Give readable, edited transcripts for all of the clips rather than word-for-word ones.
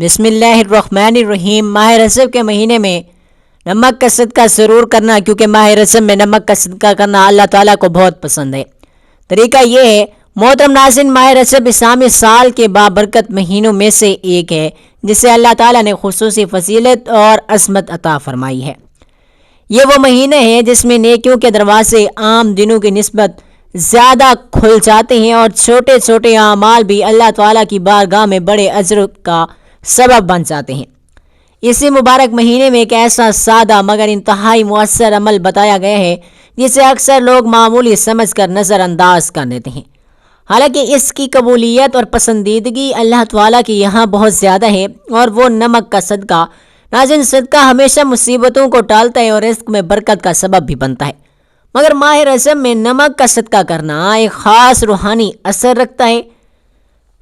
بسم اللہ الرحمن الرحیم۔ ماہ رجب کے مہینے میں نمک کا صدقہ ضرور کرنا، کیونکہ ماہ رجب میں نمک کا صدقہ کرنا اللہ تعالیٰ کو بہت پسند ہے۔ طریقہ یہ ہے، محترم ناظرین، ماہ رجب اسلامی سال کے بابرکت مہینوں میں سے ایک ہے جسے اللہ تعالیٰ نے خصوصی فضیلت اور عظمت عطا فرمائی ہے۔ یہ وہ مہینے ہیں جس میں نیکیوں کے دروازے عام دنوں کی نسبت زیادہ کھل جاتے ہیں اور چھوٹے چھوٹے اعمال بھی اللہ تعالیٰ کی بارگاہ میں بڑے اجر کا سبب بن جاتے ہیں۔ اسی مبارک مہینے میں ایک ایسا سادہ مگر انتہائی مؤثر عمل بتایا گیا ہے جسے اکثر لوگ معمولی سمجھ کر نظر انداز کر دیتے ہیں، حالانکہ اس کی قبولیت اور پسندیدگی اللہ تعالیٰ کے یہاں بہت زیادہ ہے، اور وہ نمک کا صدقہ۔ ناظرین، صدقہ ہمیشہ مصیبتوں کو ٹالتا ہے اور رزق میں برکت کا سبب بھی بنتا ہے، مگر ماہ رجب میں نمک کا صدقہ کرنا ایک خاص روحانی اثر رکھتا ہے۔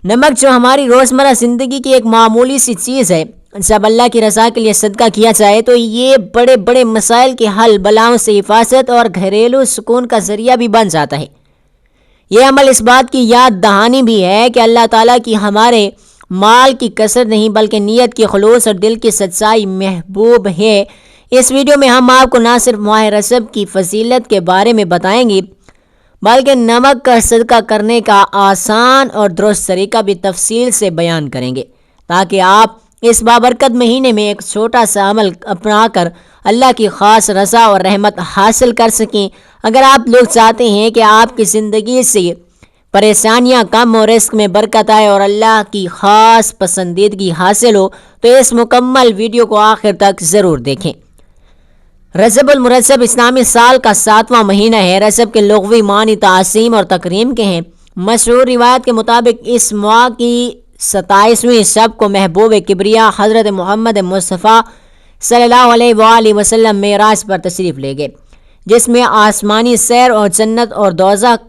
نمک جو ہماری روزمرہ زندگی کی ایک معمولی سی چیز ہے، جب اللہ کی رضا کے لیے صدقہ کیا جائے تو یہ بڑے بڑے مسائل کے حل، بلاؤں سے حفاظت اور گھریلو سکون کا ذریعہ بھی بن جاتا ہے۔ یہ عمل اس بات کی یاد دہانی بھی ہے کہ اللہ تعالیٰ کی ہمارے مال کی کثرت نہیں بلکہ نیت کی خلوص اور دل کی سچائی محبوب ہے۔ اس ویڈیو میں ہم آپ کو نہ صرف ماہ رجب کی فضیلت کے بارے میں بتائیں گے بلکہ نمک کا صدقہ کرنے کا آسان اور درست طریقہ بھی تفصیل سے بیان کریں گے، تاکہ آپ اس بابرکت مہینے میں ایک چھوٹا سا عمل اپنا کر اللہ کی خاص رضا اور رحمت حاصل کر سکیں۔ اگر آپ لوگ چاہتے ہیں کہ آپ کی زندگی سے پریشانیاں کم اور رزق میں برکت آئے اور اللہ کی خاص پسندیدگی حاصل ہو، تو اس مکمل ویڈیو کو آخر تک ضرور دیکھیں۔ رجب المرجب اسلامی سال کا 7واں مہینہ ہے۔ رجب کے لغوی معنی تعظیم اور تکریم کے ہیں۔ مشہور روایت کے مطابق اس ماہ کی 27ویں شب کو محبوب کبریا حضرت محمد مصطفیٰ صلی اللہ علیہ وآلہ وسلم معراج پر تشریف لے گئے، جس میں آسمانی سیر اور جنت اور دوزخ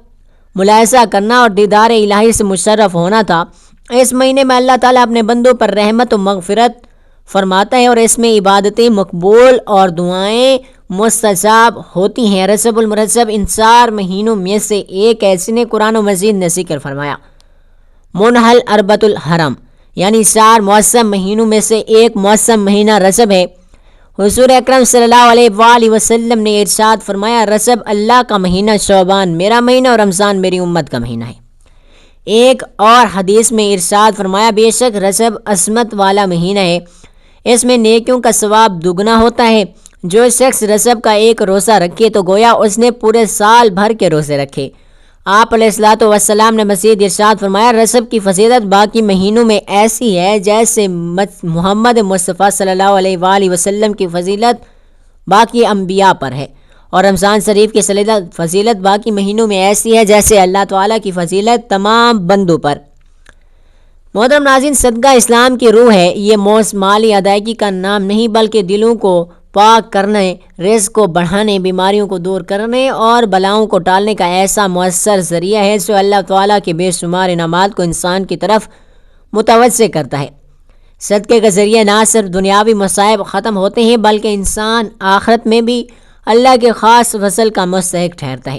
ملاحظہ کرنا اور دیدار الہی سے مشرف ہونا تھا۔ اس مہینے میں اللہ تعالیٰ اپنے بندوں پر رحمت و مغفرت فرماتا ہے اور اس میں عبادتیں مقبول اور دعائیں مستجاب ہوتی ہیں۔ رجب المرجب ان 4 مہینوں میں سے ایک ہے جنہیں قرآن مجید نے ذکر فرمایا۔ منحل اربۃ الحرم، یعنی 4 معظم مہینوں میں سے ایک معظم مہینہ رجب ہے۔ حضور اکرم صلی اللہ علیہ وآلہ وسلم نے ارشاد فرمایا، رجب اللہ کا مہینہ، شعبان میرا مہینہ اور رمضان میری امت کا مہینہ ہے۔ ایک اور حدیث میں ارشاد فرمایا، بے شک رجب عظمت والا مہینہ ہے، اس میں نیکیوں کا ثواب دگنا ہوتا ہے۔ جو شخص رجب کا ایک روزہ رکھے تو گویا اس نے پورے سال بھر کے روزے رکھے۔ آپ علیہ الصلوۃ والسلام نے مزید ارشاد فرمایا، رجب کی فضیلت باقی مہینوں میں ایسی ہے جیسے محمد مصطفیٰ صلی اللہ علیہ وآلہ وسلم کی فضیلت باقی انبیاء پر ہے، اور رمضان شریف کی فضیلت باقی مہینوں میں ایسی ہے جیسے اللہ تعالیٰ کی فضیلت تمام بندوں پر۔ محترم ناظرین، صدقہ اسلام کی روح ہے۔ یہ مالی ادائیگی کا نام نہیں بلکہ دلوں کو پاک کرنے، رزق کو بڑھانے، بیماریوں کو دور کرنے اور بلاؤں کو ٹالنے کا ایسا مؤثر ذریعہ ہے جو اللہ تعالیٰ کے بے شمار انعامات کو انسان کی طرف متوجہ کرتا ہے۔ صدقے کا ذریعہ نہ صرف دنیاوی مصائب ختم ہوتے ہیں بلکہ انسان آخرت میں بھی اللہ کے خاص فضل کا مستحق ٹھہرتا ہے۔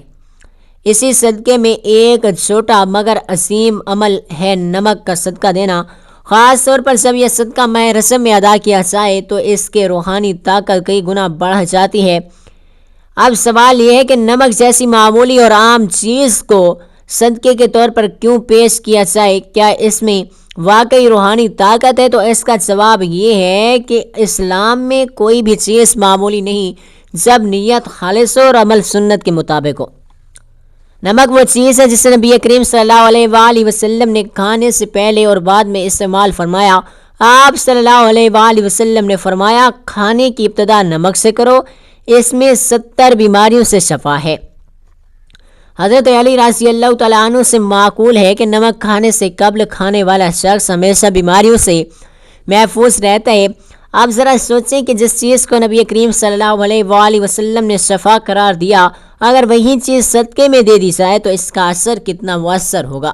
اسی صدقے میں ایک چھوٹا مگر عظیم عمل ہے نمک کا صدقہ دینا۔ خاص طور پر جب یہ صدقہ ماہ رجب میں ادا کیا جائے تو اس کے روحانی طاقت کئی گنا بڑھ جاتی ہے۔ اب سوال یہ ہے کہ نمک جیسی معمولی اور عام چیز کو صدقے کے طور پر کیوں پیش کیا جائے؟ کیا اس میں واقعی روحانی طاقت ہے؟ تو اس کا جواب یہ ہے کہ اسلام میں کوئی بھی چیز معمولی نہیں جب نیت خالص ہو اور عمل سنت کے مطابق ہو۔ نمک وہ چیز ہے جسے نبی کریم صلی اللہ علیہ وآلہ وسلم نے کھانے سے پہلے اور بعد میں استعمال فرمایا۔ آپ صلی اللہ علیہ وآلہ وسلم نے فرمایا، کھانے کی ابتدا نمک سے کرو، اس میں 70 بیماریوں سے شفا ہے۔ حضرت علی رضی اللہ تعالیٰ عنہ سے معقول ہے کہ نمک کھانے سے قبل کھانے والا شخص ہمیشہ بیماریوں سے محفوظ رہتا ہے۔ آپ ذرا سوچیں کہ جس چیز کو نبی کریم صلی اللہ علیہ وآلہ وسلم نے شفا قرار دیا، اگر وہی چیز صدقے میں دے دی جائے تو اس کا اثر کتنا مؤثر ہوگا۔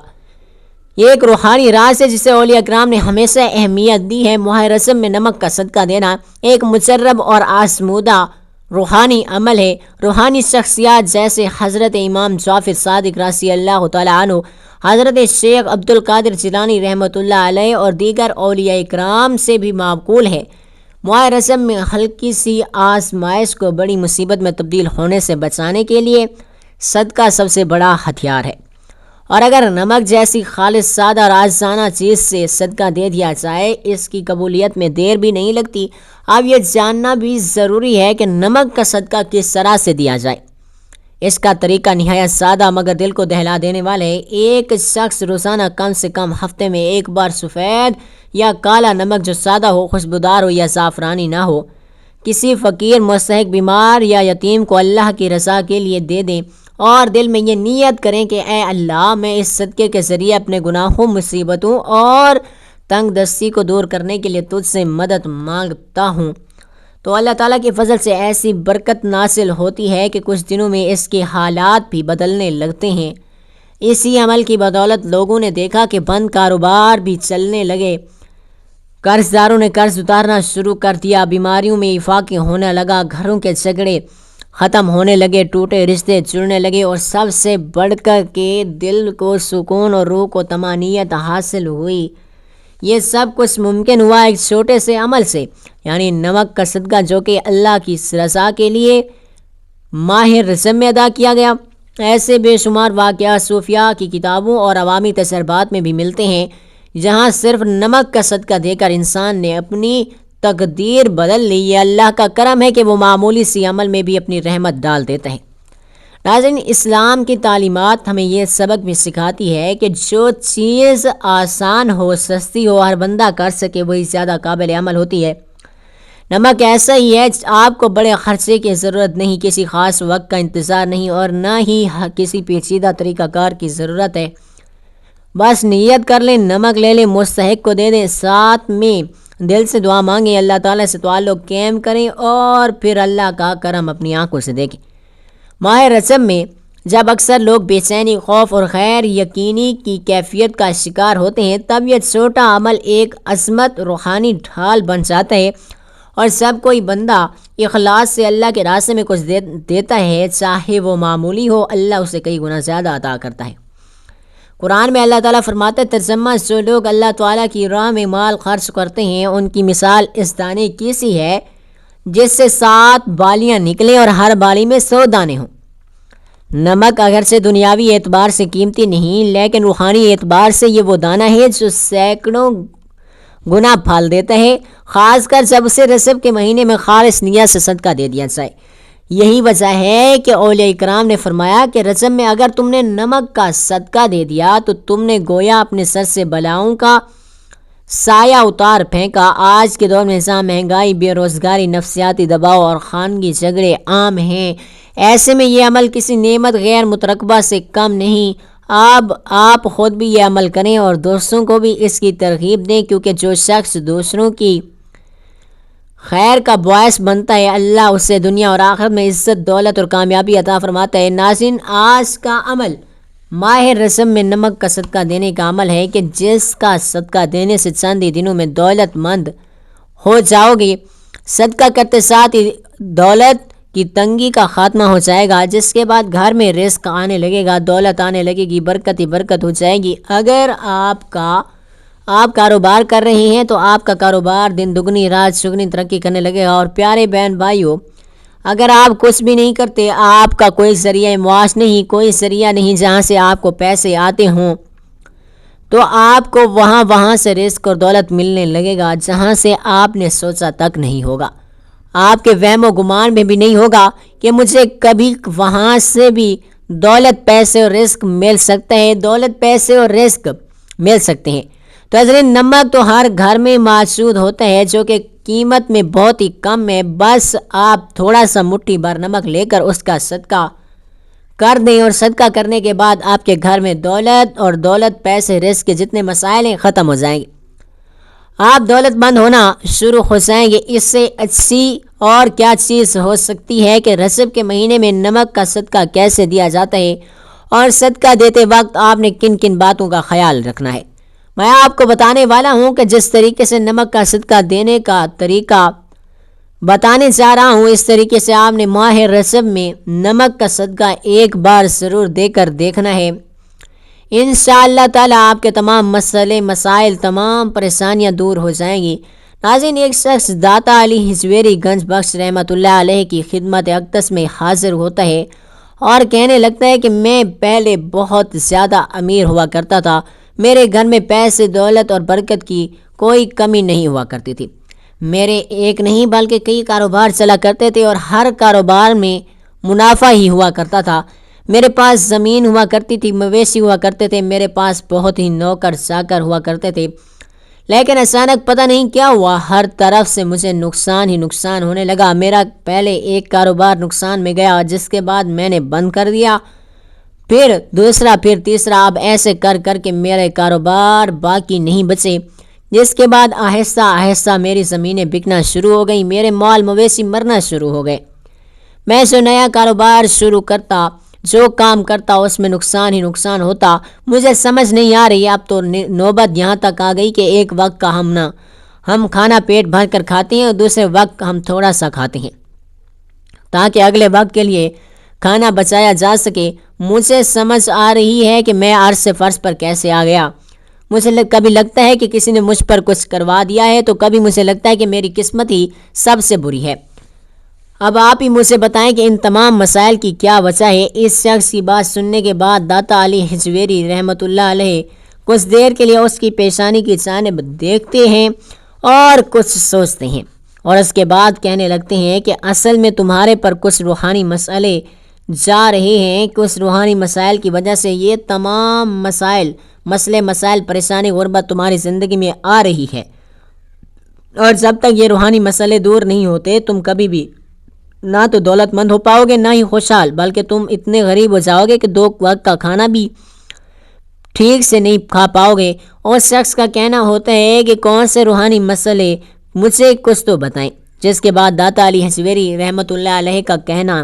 یہ ایک روحانی راز ہے جسے اولیاء کرام نے ہمیشہ اہمیت دی ہے۔ ماہ رجب میں نمک کا صدقہ دینا ایک مجرب اور آزمودہ روحانی عمل ہے۔ روحانی شخصیات جیسے حضرت امام جعفر صادق رضی اللہ تعالیٰ عنہ، حضرت شیخ عبد القادر جیلانی رحمۃ اللہ علیہ اور دیگر اولیاء کرام سے بھی معقول ہے، ماہ رجب میں ہلکی سی آزمائش کو بڑی مصیبت میں تبدیل ہونے سے بچانے کے لیے صدقہ سب سے بڑا ہتھیار ہے، اور اگر نمک جیسی خالص سادہ اور آجزانہ چیز سے صدقہ دے دیا جائے اس کی قبولیت میں دیر بھی نہیں لگتی۔ اب یہ جاننا بھی ضروری ہے کہ نمک کا صدقہ کس طرح سے دیا جائے۔ اس کا طریقہ نہایت سادہ مگر دل کو دہلا دینے والا ہے۔ ایک شخص روزانہ کم سے کم ہفتے میں ایک بار سفید یا کالا نمک جو سادہ ہو، خوشبودار ہو یا زعفرانی نہ ہو، کسی فقیر، مستحق، بیمار یا یتیم کو اللہ کی رضا کے لیے دے دیں اور دل میں یہ نیت کریں کہ اے اللہ، میں اس صدقے کے ذریعے اپنے گناہوں، مصیبتوں اور تنگ دستی کو دور کرنے کے لیے تجھ سے مدد مانگتا ہوں، تو اللہ تعالیٰ کے فضل سے ایسی برکت نازل ہوتی ہے کہ کچھ دنوں میں اس کے حالات بھی بدلنے لگتے ہیں۔ اسی عمل کی بدولت لوگوں نے دیکھا کہ بند کاروبار بھی چلنے لگے، قرض داروں نے قرض اتارنا شروع کر دیا، بیماریوں میں افاقہ ہونے لگا، گھروں کے جھگڑے ختم ہونے لگے، ٹوٹے رشتے جڑنے لگے، اور سب سے بڑھ کر کے دل کو سکون اور روح کو طمانینت حاصل ہوئی۔ یہ سب کچھ ممکن ہوا ایک چھوٹے سے عمل سے، یعنی نمک کا صدقہ، جو کہ اللہ کی رضا کے لیے ماہ رجب میں ادا کیا گیا۔ ایسے بے شمار واقعات صوفیاء کی کتابوں اور عوامی تجربات میں بھی ملتے ہیں جہاں صرف نمک کا صدقہ دے کر انسان نے اپنی تقدیر بدل لی۔ یہ اللہ کا کرم ہے کہ وہ معمولی سی عمل میں بھی اپنی رحمت ڈال دیتا ہے۔ ناظرین، اسلام کی تعلیمات ہمیں یہ سبق بھی سکھاتی ہے کہ جو چیز آسان ہو، سستی ہو، ہر بندہ کر سکے، وہی زیادہ قابل عمل ہوتی ہے۔ نمک ایسا ہی ہے، آپ کو بڑے خرچے کی ضرورت نہیں، کسی خاص وقت کا انتظار نہیں، اور نہ ہی کسی پیچیدہ طریقہ کار کی ضرورت ہے۔ بس نیت کر لیں، نمک لے لیں، مستحق کو دے دیں، ساتھ میں دل سے دعا مانگیں، اللہ تعالیٰ سے تعلق قائم کریں اور پھر اللہ کا کرم اپنی آنکھوں سے دیکھیں۔ ماہ رجب میں جب اکثر لوگ بے چینی، خوف اور غیر یقینی کی کیفیت کا شکار ہوتے ہیں، تب یہ چھوٹا عمل ایک عظمت روحانی ڈھال بن جاتا ہے، اور سب کوئی بندہ اخلاص سے اللہ کے راستے میں کچھ دیتا ہے، چاہے وہ معمولی ہو، اللہ اسے کئی گنا زیادہ عطا کرتا ہے۔ قرآن میں اللہ تعالیٰ فرماتا ہے، ترجمہ: جو لوگ اللہ تعالیٰ کی راہ میں مال خرچ کرتے ہیں ان کی مثال اس دانے کی سی ہے جس سے 7 بالیاں نکلیں اور ہر بالی میں 100 دانے ہوں۔ نمک اگرچہ دنیاوی اعتبار سے قیمتی نہیں، لیکن روحانی اعتبار سے یہ وہ دانہ ہے جو سینکڑوں گنا پھل دیتا ہے، خاص کر جب اسے رجب کے مہینے میں خالص نیت سے صدقہ دے دیا جائے۔ یہی وجہ ہے کہ اولیاء کرام نے فرمایا کہ رجب میں اگر تم نے نمک کا صدقہ دے دیا تو تم نے گویا اپنے سر سے بلاؤں کا سایہ اتار پھینکا۔ آج کے دور میں جہاں مہنگائی، بے روزگاری، نفسیاتی دباؤ اور خانگی جھگڑے عام ہیں، ایسے میں یہ عمل کسی نعمت غیر مترقبہ سے کم نہیں۔ اب آپ خود بھی یہ عمل کریں اور دوستوں کو بھی اس کی ترغیب دیں، کیونکہ جو شخص دوسروں کی خیر کا باعث بنتا ہے، اللہ اسے دنیا اور آخرت میں عزت، دولت اور کامیابی عطا فرماتا ہے۔ ناظرین، آج کا عمل ماہ رجب میں نمک کا صدقہ دینے کا عمل ہے کہ جس کا صدقہ دینے سے چند ہی دنوں میں دولت مند ہو جاؤ گے۔ صدقہ کرتے ساتھ ہی دولت کی تنگی کا خاتمہ ہو جائے گا، جس کے بعد گھر میں رزق آنے لگے گا، دولت آنے لگے گی، برکت ہی برکت ہو جائے گی۔ اگر آپ کاروبار کر رہے ہیں تو آپ کا کاروبار دن دگنی رات چگنی ترقی کرنے لگے گا۔ اور پیارے بہن بھائیو، اگر آپ کچھ بھی نہیں کرتے، آپ کا کوئی ذریعہ معاش نہیں، کوئی ذریعہ نہیں جہاں سے آپ کو پیسے آتے ہوں، تو آپ کو وہاں سے رزق اور دولت ملنے لگے گا جہاں سے آپ نے سوچا تک نہیں ہوگا۔ آپ کے وہم و گمان میں بھی نہیں ہوگا کہ مجھے کبھی وہاں سے بھی دولت، پیسے اور رزق مل سکتا ہے، دولت، پیسے اور رزق مل سکتے ہیں۔ تو حضرین، نمک تو ہر گھر میں موجود ہوتا ہے، جو کہ قیمت میں بہت ہی کم ہے۔ بس آپ تھوڑا سا مٹھی بھر نمک لے کر اس کا صدقہ کر دیں، اور صدقہ کرنے کے بعد آپ کے گھر میں دولت اور دولت، پیسے، رزق کے جتنے مسائل ہیں ختم ہو جائیں گے۔ آپ دولت مند ہونا شروع ہو جائیں گے۔ اس سے اچھی اور کیا چیز ہو سکتی ہے کہ رجب کے مہینے میں نمک کا صدقہ کیسے دیا جاتا ہے، اور صدقہ دیتے وقت آپ نے کن کن باتوں کا خیال رکھنا ہے۔ میں آپ کو بتانے والا ہوں کہ جس طریقے سے نمک کا صدقہ دینے کا طریقہ بتانے جا رہا ہوں، اس طریقے سے آپ نے ماہ رجب میں نمک کا صدقہ ایک بار ضرور دے کر دیکھنا ہے۔ انشاءاللہ تعالی آپ کے تمام مسئلے مسائل تمام پریشانیاں دور ہو جائیں گی۔ ناظرین، ایک شخص داتا علی ہجویری گنج بخش رحمۃ اللہ علیہ کی خدمت اقدس میں حاضر ہوتا ہے اور کہنے لگتا ہے کہ میں پہلے بہت زیادہ امیر ہوا کرتا تھا، میرے گھر میں پیسے دولت اور برکت کی کوئی کمی نہیں ہوا کرتی تھی، میرے ایک نہیں بلکہ کئی کاروبار چلا کرتے تھے اور ہر کاروبار میں منافع ہی ہوا کرتا تھا، میرے پاس زمین ہوا کرتی تھی، مویشی ہوا کرتے تھے، میرے پاس بہت ہی نوکر چاکر ہوا کرتے تھے، لیکن اچانک پتہ نہیں کیا ہوا، ہر طرف سے مجھے نقصان ہی نقصان ہونے لگا۔ میرا پہلے ایک کاروبار نقصان میں گیا، جس کے بعد میں نے بند کر دیا، پھر دوسرا، پھر تیسرا، اب ایسے کر کر کے میرے کاروبار باقی نہیں بچے، جس کے بعد آہستہ آہستہ میری زمینیں بکنا شروع ہو گئیں، میرے مال مویشی مرنا شروع ہو گئے۔ میں جو نیا کاروبار شروع کرتا، جو کام کرتا، اس میں نقصان ہی نقصان ہوتا، مجھے سمجھ نہیں آ رہی۔ اب تو نوبت یہاں تک آ گئی کہ ایک وقت کا ہم کھانا پیٹ بھر کر کھاتے ہیں اور دوسرے وقت ہم تھوڑا سا کھاتے ہیں تاکہ اگلے وقت کے لیے کھانا بچایا جا سکے۔ مجھے سمجھ آ رہی ہے کہ میں عرض سے فرض پر کیسے آ گیا۔ مجھے کبھی لگتا ہے کہ کسی نے مجھ پر کچھ کروا دیا ہے، تو کبھی مجھے لگتا ہے کہ میری قسمت ہی سب سے بری ہے۔ اب آپ ہی مجھے بتائیں کہ ان تمام مسائل کی کیا وجہ ہے۔ اس شخص کی بات سننے کے بعد داتا علی ہجویری رحمۃ اللہ علیہ کچھ دیر کے لیے اس کی پیشانی کی جانب دیکھتے ہیں اور کچھ سوچتے ہیں، اور اس کے بعد کہنے لگتے ہیں کہ اصل میں تمہارے پر کچھ روحانی مسئلے جا رہے ہیں، کچھ روحانی مسائل کی وجہ سے یہ تمام مسائل پریشانی غربت تمہاری زندگی میں آ رہی ہے، اور جب تک یہ روحانی مسئلے دور نہیں ہوتے تم کبھی بھی نہ تو دولت مند ہو پاؤ گے نہ ہی خوشحال، بلکہ تم اتنے غریب ہو جاؤ گے کہ 2 وقت کا کھانا بھی ٹھیک سے نہیں کھا پاؤ گے۔ اور شخص کا کہنا ہوتا ہے کہ کون سے روحانی مسئلے، مجھے کچھ تو بتائیں، جس کے بعد داتا علی ہجویری رحمۃ اللہ علیہ کا کہنا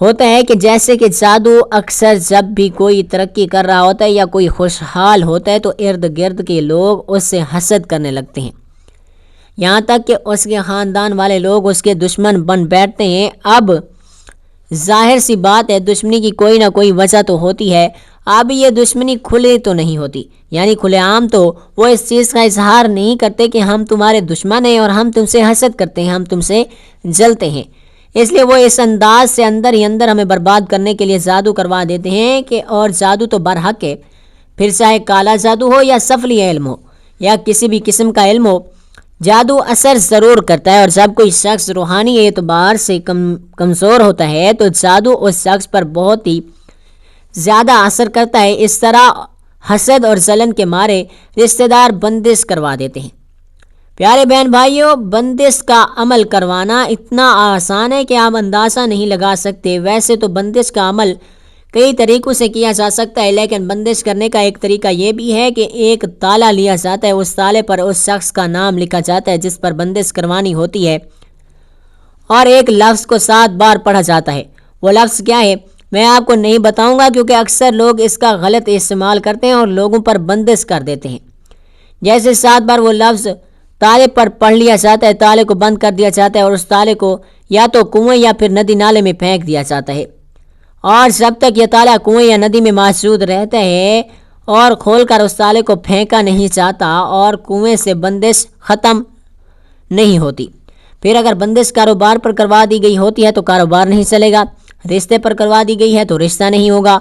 ہوتا ہے کہ جیسے کہ جادو، اکثر جب بھی کوئی ترقی کر رہا ہوتا ہے یا کوئی خوشحال ہوتا ہے تو ارد گرد کے لوگ اس سے حسد کرنے لگتے ہیں، یہاں تک کہ اس کے خاندان والے لوگ اس کے دشمن بن بیٹھتے ہیں۔ اب ظاہر سی بات ہے، دشمنی کی کوئی نہ کوئی وجہ تو ہوتی ہے۔ اب یہ دشمنی کھلی تو نہیں ہوتی، یعنی کھلے عام تو وہ اس چیز کا اظہار نہیں کرتے کہ ہم تمہارے دشمن ہیں اور ہم تم سے حسد کرتے ہیں، ہم تم سے جلتے ہیں، اس لیے وہ اس انداز سے اندر ہی اندر ہمیں برباد کرنے کے لیے جادو کروا دیتے ہیں کہ، اور جادو تو برحق ہے، پھر چاہے کالا جادو ہو یا سفلی علم ہو یا کسی بھی قسم کا علم ہو، جادو اثر ضرور کرتا ہے۔ اور جب کوئی شخص روحانی اعتبار سے کمزور ہوتا ہے تو جادو اس شخص پر بہت ہی زیادہ اثر کرتا ہے۔ اس طرح حسد اور جلن کے مارے رشتہ دار بندش کروا دیتے ہیں۔ پیارے بہن بھائیوں، بندش کا عمل کروانا اتنا آسان ہے کہ آپ اندازہ نہیں لگا سکتے۔ ویسے تو بندش کا عمل کئی طریقوں سے کیا جا سکتا ہے، لیکن بندش کرنے کا ایک طریقہ یہ بھی ہے کہ ایک تالا لیا جاتا ہے، اس تالے پر اس شخص کا نام لکھا جاتا ہے جس پر بندش کروانی ہوتی ہے، اور ایک لفظ کو 7 بار پڑھا جاتا ہے۔ وہ لفظ کیا ہے میں آپ کو نہیں بتاؤں گا، کیونکہ اکثر لوگ اس کا غلط استعمال کرتے ہیں اور لوگوں پر بندش کر دیتے ہیں۔ جیسے 7 بار وہ لفظ تالے پر پڑھ لیا جاتا ہے، تالے کو بند کر دیا جاتا ہے اور اس تالے کو یا تو کنویں یا پھر ندی نالے میں پھینک دیا جاتا ہے، اور جب تک یہ تالا کنویں یا ندی میں موجود رہتا ہے اور کھول کر اس تالے کو پھینکا نہیں جاتا اور کنویں سے بندش ختم نہیں ہوتی۔ پھر اگر بندش کاروبار پر کروا دی گئی ہوتی ہے تو کاروبار نہیں چلے گا، رشتے پر کروا دی گئی ہے تو رشتہ نہیں ہوگا۔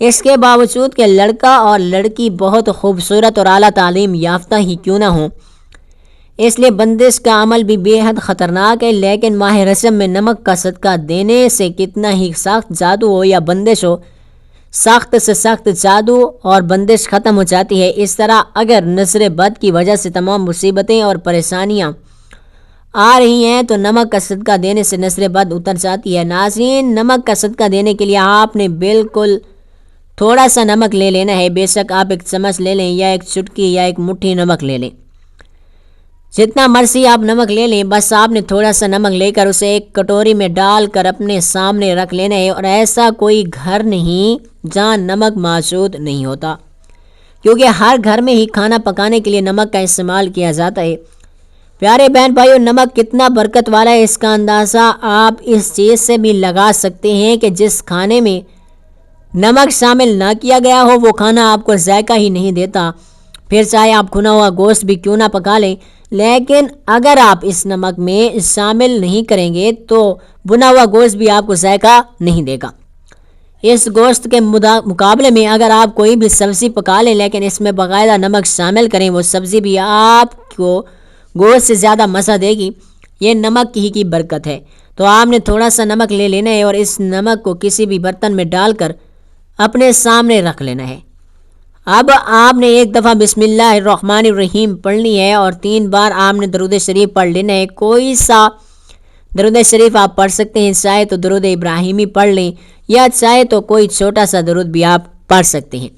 اس کے باوجود کہ لڑکا اور لڑکی بہت خوبصورت اور اعلیٰ تعلیم یافتہ ہی کیوں نہ ہوں، اس لیے بندش کا عمل بھی بے حد خطرناک ہے۔ لیکن ماہ رجب میں نمک کا صدقہ دینے سے کتنا ہی سخت جادو ہو یا بندش ہو، سخت سے سخت جادو اور بندش ختم ہو جاتی ہے۔ اس طرح اگر نظر بد کی وجہ سے تمام مصیبتیں اور پریشانیاں آ رہی ہیں تو نمک کا صدقہ دینے سے نظر بد اتر جاتی ہے۔ ناظرین، نمک کا صدقہ دینے کے لیے آپ نے بالکل تھوڑا سا نمک لے لینا ہے، بے شک آپ 1 چمچ لے لیں یا 1 چٹکی یا 1 مٹھی نمک لے لیں، جتنا مرضی آپ نمک لے لیں، بس آپ نے تھوڑا سا نمک لے کر اسے ایک کٹوری میں ڈال کر اپنے سامنے رکھ لینا ہے۔ اور ایسا کوئی گھر نہیں جہاں نمک موجود نہیں ہوتا، کیونکہ ہر گھر میں ہی کھانا پکانے کے لیے نمک کا استعمال کیا جاتا ہے۔ پیارے بہن بھائیو، نمک کتنا برکت والا ہے اس کا اندازہ آپ اس چیز سے بھی لگا سکتے ہیں کہ جس کھانے میں نمک شامل نہ کیا گیا ہو وہ کھانا آپ کو ذائقہ ہی نہیں دیتا، پھر چاہے آپ بھنا ہوا گوشت بھی کیوں نہ پکا لیں، لیکن اگر آپ اس نمک میں شامل نہیں کریں گے تو بھنا ہوا گوشت بھی آپ کو ذائقہ نہیں دے گا۔ اس گوشت کے مقابلے میں اگر آپ کوئی بھی سبزی پکا لیں لیکن اس میں باقاعدہ نمک شامل کریں، وہ سبزی بھی آپ کو گوشت سے زیادہ مزہ دے گی۔ یہ نمک کی برکت ہے۔ تو آپ نے تھوڑا سا نمک لے لینا ہے اور اس نمک کو کسی بھی برتن میں ڈال کر اپنے سامنے رکھ لینا ہے۔ اب آپ نے ایک دفعہ بسم اللہ الرحمن الرحیم پڑھنی ہے اور 3 بار آپ نے درود شریف پڑھ لینا ہے۔ کوئی سا درود شریف آپ پڑھ سکتے ہیں، چاہے تو درود ابراہیمی پڑھ لیں یا چاہے تو کوئی چھوٹا سا درود بھی آپ پڑھ سکتے ہیں۔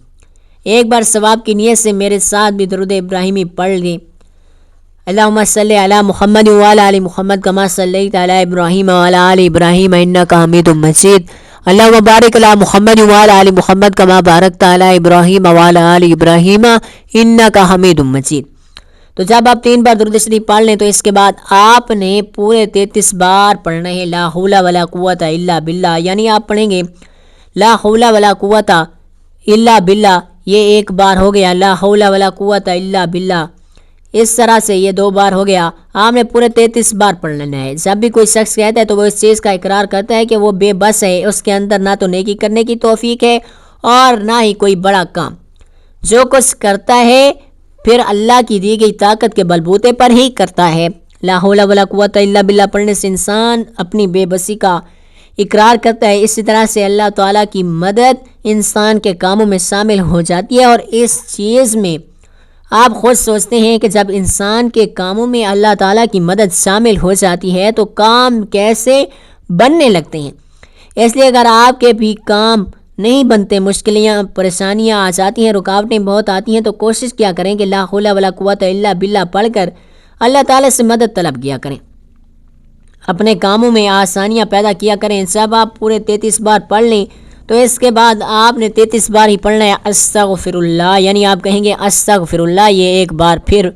ایک بار ثواب کی نیت سے میرے ساتھ بھی درود ابراہیمی پڑھ لیں۔ اللہم صلی علی محمد وعلی آل محمد کما صلیت علی ابراہیم وعلی آل ابراہیم انک حمید مجید۔ اللہم بارک علی محمد وعلی آل محمد کما بارکت علی ابراہیم وعلی آل ابراہیم انک حمید مجید۔ تو جب آپ 3 بار درود شریف پڑھ لیں تو اس کے بعد آپ نے پورے 33 بار پڑھنا ہے لا حول ولا قوت الا باللہ، یعنی آپ پڑھیں گے لا حول ولا قوت الا باللہ، یہ 1 بار ہو گیا، لا حول ولا قوت الا باللہ، اس طرح سے یہ 2 بار ہو گیا۔ آپ نے پورے 33 بار پڑھ لینا ہے۔ جب بھی کوئی شخص کہتا ہے تو وہ اس چیز کا اقرار کرتا ہے کہ وہ بے بس ہے، اس کے اندر نہ تو نیکی کرنے کی توفیق ہے اور نہ ہی کوئی بڑا کام، جو کچھ کرتا ہے پھر اللہ کی دی گئی طاقت کے بلبوتے پر ہی کرتا ہے۔ لا حول ولا قوت الا باللہ پڑھنے سے انسان اپنی بے بسی کا اقرار کرتا ہے، اسی طرح سے اللہ تعالیٰ کی مدد انسان کے کاموں میں شامل ہو جاتی ہے۔ اور اس چیز میں آپ خود سوچتے ہیں کہ جب انسان کے کاموں میں اللہ تعالیٰ کی مدد شامل ہو جاتی ہے تو کام کیسے بننے لگتے ہیں۔ اس لیے اگر آپ کے بھی کام نہیں بنتے، مشکلیاں پریشانیاں آ جاتی ہیں، رکاوٹیں بہت آتی ہیں، تو کوشش کیا کریں کہ لا حول ولا قوت الا باللہ پڑھ کر اللہ تعالیٰ سے مدد طلب کیا کریں، اپنے کاموں میں آسانیاں پیدا کیا کریں۔ جب آپ پورے 33 بار پڑھ لیں تو اس کے بعد آپ نے 33 بار ہی پڑھنا ہے استغفر اللہ، یعنی آپ کہیں گے استغفر اللہ، یہ 1 بار پھر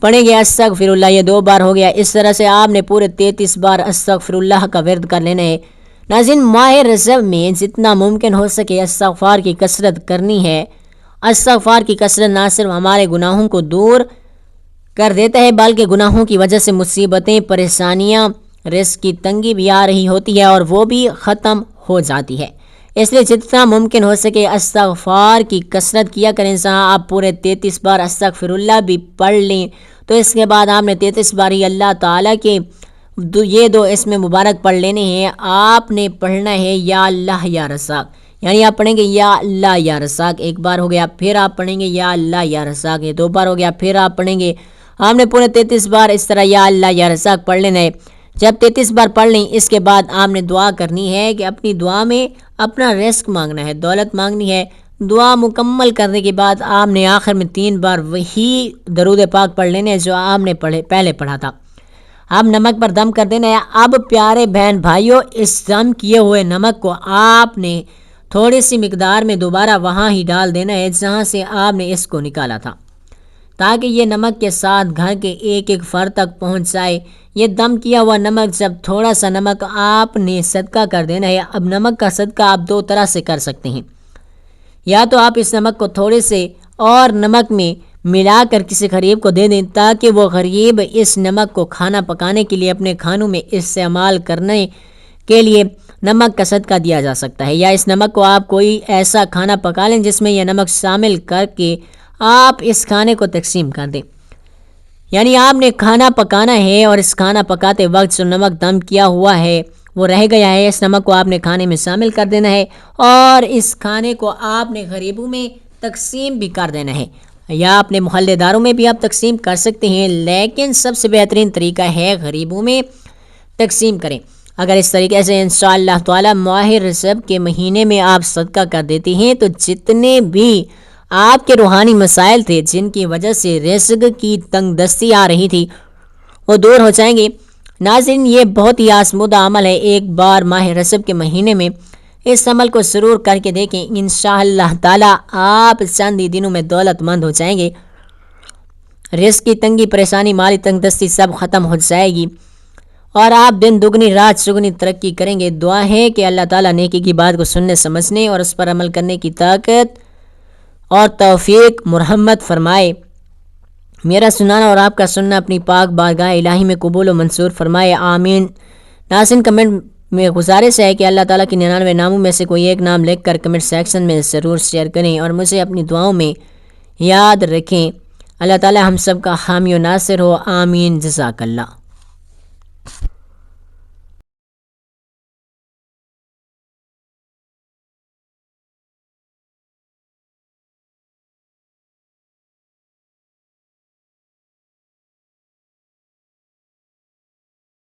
پڑھیں گے استغفر اللہ، یہ 2 بار ہو گیا۔ اس طرح سے آپ نے پورے 33 بار استغفر اللہ کا ورد کر لینا ہے۔ ناظرین، ماہ رجب میں جتنا ممکن ہو سکے استغفار کی کثرت کرنی ہے۔ استغفار کی کثرت نہ صرف ہمارے گناہوں کو دور کر دیتا ہے بلکہ گناہوں کی وجہ سے مصیبتیں، پریشانیاں، رزق کی تنگی بھی آ رہی ہوتی ہے اور وہ بھی ختم ہو جاتی ہے۔ اس لیے جتنا ممکن ہو سکے استغفار کی کثرت کیا کریں۔ آپ پورے 33 بار استغفر اللہ بھی پڑھ لیں تو اس کے بعد آپ نے 33 بار ہی اللہ تعالیٰ کے یہ 2 اسم مبارک پڑھ لینے ہیں۔ آپ نے پڑھنا ہے یا اللہ یا رزاق، یعنی آپ پڑھیں گے یا اللہ یا رزاق، 1 بار ہو گیا، پھر آپ پڑھیں گے یا اللہ یا رزاق، یہ 2 بار ہو گیا، پھر آپ پڑھیں گے۔ آپ نے پورے 33 بار اس طرح یا اللہ یا رزاق پڑھ لینا ہے۔ جب 33 بار پڑھ لیں اس کے بعد آپ نے دعا کرنی ہے کہ اپنی دعا میں اپنا رزق مانگنا ہے، دولت مانگنی ہے۔ دعا مکمل کرنے کے بعد آپ نے آخر میں 3 بار وہی درود پاک پڑھ لینے جو آپ نے پہلے پڑھا تھا۔ اب نمک پر دم کر دینا ہے۔ اب پیارے بہن بھائیوں، اس دم کیے ہوئے نمک کو آپ نے تھوڑی سی مقدار میں دوبارہ وہاں ہی ڈال دینا ہے جہاں سے آپ نے اس کو نکالا تھا، تاکہ یہ نمک کے ساتھ گھر کے ایک فرد تک پہنچ جائے۔ یہ دم کیا ہوا نمک، جب تھوڑا سا نمک آپ نے صدقہ کر دینا ہے۔ اب نمک کا صدقہ آپ 2 طرح سے کر سکتے ہیں، یا تو آپ اس نمک کو تھوڑے سے اور نمک میں ملا کر کسی غریب کو دے دیں تاکہ وہ غریب اس نمک کو کھانا پکانے کے لیے اپنے کھانوں میں استعمال کرنے کے لیے نمک کا صدقہ دیا جا سکتا ہے، یا اس نمک کو آپ کوئی ایسا کھانا پکا لیں جس میں یہ نمک شامل کر کے آپ اس کھانے کو تقسیم کر دیں۔ یعنی آپ نے کھانا پکانا ہے اور اس کھانا پکاتے وقت جو نمک دم کیا ہوا ہے وہ رہ گیا ہے، اس نمک کو آپ نے کھانے میں شامل کر دینا ہے اور اس کھانے کو آپ نے غریبوں میں تقسیم بھی کر دینا ہے، یا اپنے محلے داروں میں بھی آپ تقسیم کر سکتے ہیں، لیکن سب سے بہترین طریقہ ہے غریبوں میں تقسیم کریں۔ اگر اس طریقے سے انشاءاللہ تعالی ماہ رجب کے مہینے میں آپ صدقہ کر دیتے ہیں تو جتنے بھی آپ کے روحانی مسائل تھے جن کی وجہ سے رزق کی تنگ دستی آ رہی تھی وہ دور ہو جائیں گے۔ ناظرین، یہ بہت ہی آزمودہ عمل ہے، 1 بار ماہ رجب کے مہینے میں اس عمل کو ضرور کر کے دیکھیں، انشاءاللہ تعالی آپ چند ہی دنوں میں دولت مند ہو جائیں گے، رزق کی تنگی، پریشانی، مالی تنگ دستی سب ختم ہو جائے گی اور آپ دن دگنی رات چگنی ترقی کریں گے۔ دعا ہے کہ اللہ تعالیٰ نیکی کی بات کو سننے سمجھنے اور اس پر عمل کرنے کی طاقت اور توفیق مرحمت فرمائے۔ میرا سنانا اور آپ کا سننا اپنی پاک بارگاہ الہی میں قبول و منظور فرمائے، آمین۔ ناظرین، کمنٹ میں گزارش ہے کہ اللہ تعالیٰ کی 99 ناموں میں سے کوئی ایک نام لکھ کر کمنٹ سیکشن میں ضرور شیئر کریں اور مجھے اپنی دعاؤں میں یاد رکھیں۔ اللہ تعالیٰ ہم سب کا حامی و ناصر ہو، آمین۔ جزاک اللہ۔